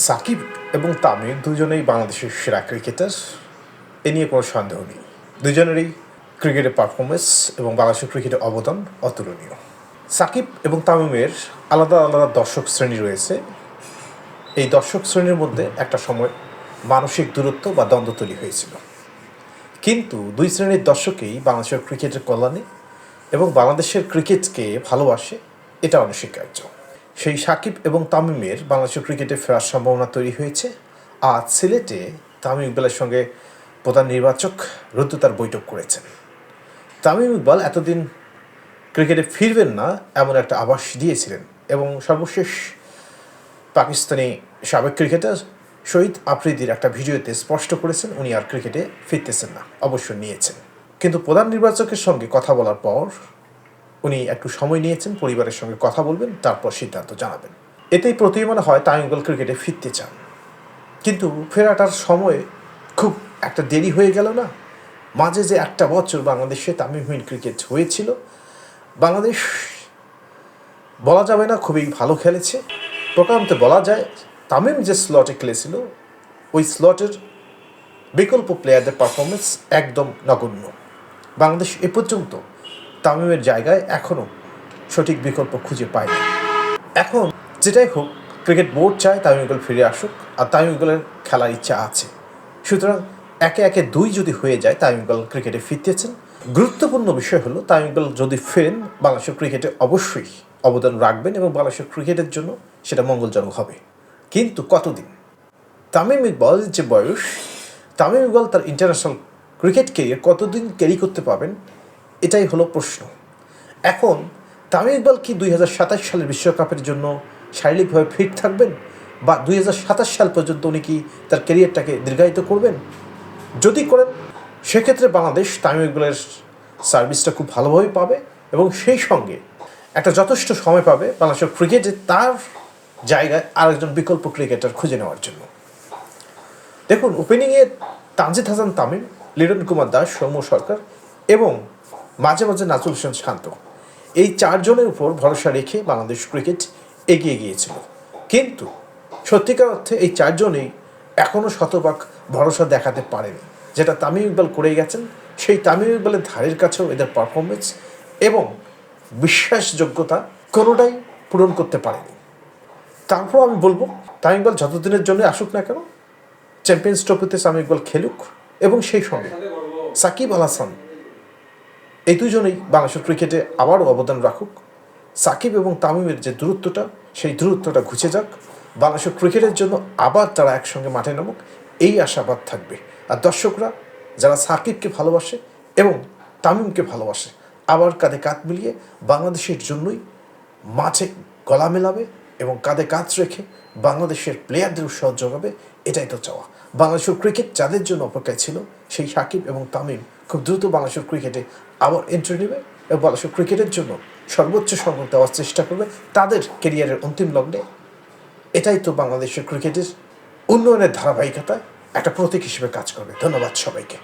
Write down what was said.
সাকিব এবং তামিম দুজনেই বাংলাদেশের সেরা ক্রিকেটার, এ নিয়ে কোনো সন্দেহ নেই। দুজনেরই ক্রিকেটের পারফরমেন্স এবং বাংলাদেশের ক্রিকেটের অবদান অতুলনীয়। সাকিব এবং তামিমের আলাদা আলাদা দর্শক শ্রেণী রয়েছে। এই দর্শক শ্রেণীর মধ্যে একটা সময় মানসিক দূরত্ব বা দ্বন্দ্ব তৈরি হয়েছিল, কিন্তু দুই শ্রেণীর দর্শকেই বাংলাদেশের ক্রিকেটের কল্যাণে এবং বাংলাদেশের ক্রিকেটকে ভালোবাসে, এটা অনস্বীকার্য। সেই সাকিব এবং তামিমের বাংলাদেশের ক্রিকেটে ফেরার সম্ভাবনা তৈরি হয়েছে। আজ সিলেটে তামিম ইকবালের সঙ্গে প্রধান নির্বাচক রুদ্ধতার বৈঠক করেছেন। তামিম ইকবাল এতদিন ক্রিকেটে ফিরবেন না এমন একটা আভাস দিয়েছিলেন এবং সর্বশেষ পাকিস্তানি সাবেক ক্রিকেটার শহীদ আফ্রিদির একটা ভিডিওতে স্পষ্ট করেছেন উনি আর ক্রিকেটে ফিরতেছেন না, অবশ্য নিয়েছেন। কিন্তু প্রধান নির্বাচকের সঙ্গে কথা বলার পর উনি একটু সময় নিয়েছেন, পরিবারের সঙ্গে কথা বলবেন, তারপর সিদ্ধান্ত জানাবেন। এতেই প্রতীয়মান হয় তামিম ইকবাল ক্রিকেটে ফিরতে চান, কিন্তু ফেরাটার সময় খুব একটা দেরি হয়ে গেল না? মাঝে যে একটা বছর বাংলাদেশে তামিমহীন ক্রিকেট হয়েছিল, বাংলাদেশ বলা যাবে না খুবই ভালো খেলেছে, প্রকারান্তে বলা যায় তামিম যে স্লটে খেলেছিল ওই স্লটের বিকল্প প্লেয়ারদের পারফরমেন্স একদম নগণ্য। বাংলাদেশ এ পর্যন্ত তামিমের জায়গায় এখনও সঠিক বিকল্প খুঁজে পায়নি। এখন যেটাই হোক, ক্রিকেট বোর্ড চায় তামিম ইকবাল ফিরে আসুক, আর তামিম ইকবালের খেলার ইচ্ছা আছে। সুতরাং একে একে দুই যদি হয়ে যায়, তামিম ইকবাল ক্রিকেটে ফিরতেছেন। গুরুত্বপূর্ণ বিষয় হলো তামিম ইকবাল যদি ফেরেন, বাংলাদেশের ক্রিকেটে অবশ্যই অবদান রাখবেন এবং বাংলাদেশের ক্রিকেটের জন্য সেটা মঙ্গলজনক হবে। কিন্তু কতদিন? তামিম ইকবাল যে বয়স, তামিম ইকবাল তার ইন্টারন্যাশনাল ক্রিকেট ক্যারিয়ার কতদিন ক্যারি করতে পারবেন, এটাই হলো প্রশ্ন। এখন তামিম ইকবাল কি 2027 সালের বিশ্বকাপের জন্য শারীরিকভাবে ফিট থাকবেন, বা 2027 সাল পর্যন্ত উনি কি তার ক্যারিয়ারটাকে দীর্ঘায়িত করবেন? যদি করেন, সেক্ষেত্রে বাংলাদেশ তামিম ইকবালের সার্ভিসটা খুব ভালোভাবে পাবে এবং সেই সঙ্গে একটা যথেষ্ট সময় পাবে বাংলাদেশের ক্রিকেটে তার জায়গায় আরেকজন বিকল্প ক্রিকেটার খুঁজে নেওয়ার জন্য। দেখুন, ওপেনিংয়ে তানজিদ হাসান তামিম, লিটন কুমার দাস, সৌম্য সরকার এবং মাঝে মাঝে নাজমুল হোসেন শান্ত, এই চারজনের উপর ভরসা রেখে বাংলাদেশ ক্রিকেট এগিয়ে গিয়েছিল। কিন্তু সত্যিকার অর্থে এই চারজনেই এখনও শতভাগ ভরসা দেখাতে পারেনি। যেটা তামিম ইকবাল করে গেছেন, সেই তামিম ইকবালের ধারের কাছেও এদের পারফরমেন্স এবং বিশ্বাসযোগ্যতা কোনোটাই পূরণ করতে পারেনি। তারপর আমি বলবো, তামিম ইকবাল যতদিনের জন্য আসুক না কেন, চ্যাম্পিয়ন্স ট্রফিতে তামিম ইকবাল খেলুক এবং সেই সঙ্গে সাকিব আল হাসান, এই দুজনেই বাংলাদেশের ক্রিকেটে আবারও অবদান রাখুক। সাকিব এবং তামিমের যে দূরত্বটা, সেই দূরত্বটা ঘুচে যাক, বাংলাদেশের ক্রিকেটের জন্য আবার তারা একসঙ্গে মাঠে নামুক, এই আশাবাদ থাকবে। আর দর্শকরা যারা সাকিবকে ভালোবাসে এবং তামিমকে ভালোবাসে, আবার কাঁধে কাঁধ মিলিয়ে বাংলাদেশের জন্যই মাঠে গলা মেলাবে এবং কাঁধে কাঁধ রেখে বাংলাদেশের প্লেয়ারদের উৎসাহ যোগাবে, এটাই তো চাওয়া। বাংলাদেশের ক্রিকেট যাদের জন্য অপেক্ষায় ছিল, সেই সাকিব এবং তামিম খুব দ্রুত বাংলাদেশের ক্রিকেটে আবার এন্ট্রি নেবে এবং বাংলাদেশের ক্রিকেটের জন্য সর্বোচ্চ সম্মান দেওয়ার চেষ্টা করবে তাদের কেরিয়ারের অন্তিম লগ্নে। এটাই তো বাংলাদেশের ক্রিকেটের উন্নয়নের ধারাবাহিকতায় একটা প্রতীক হিসেবে কাজ করবে। ধন্যবাদ সবাইকে।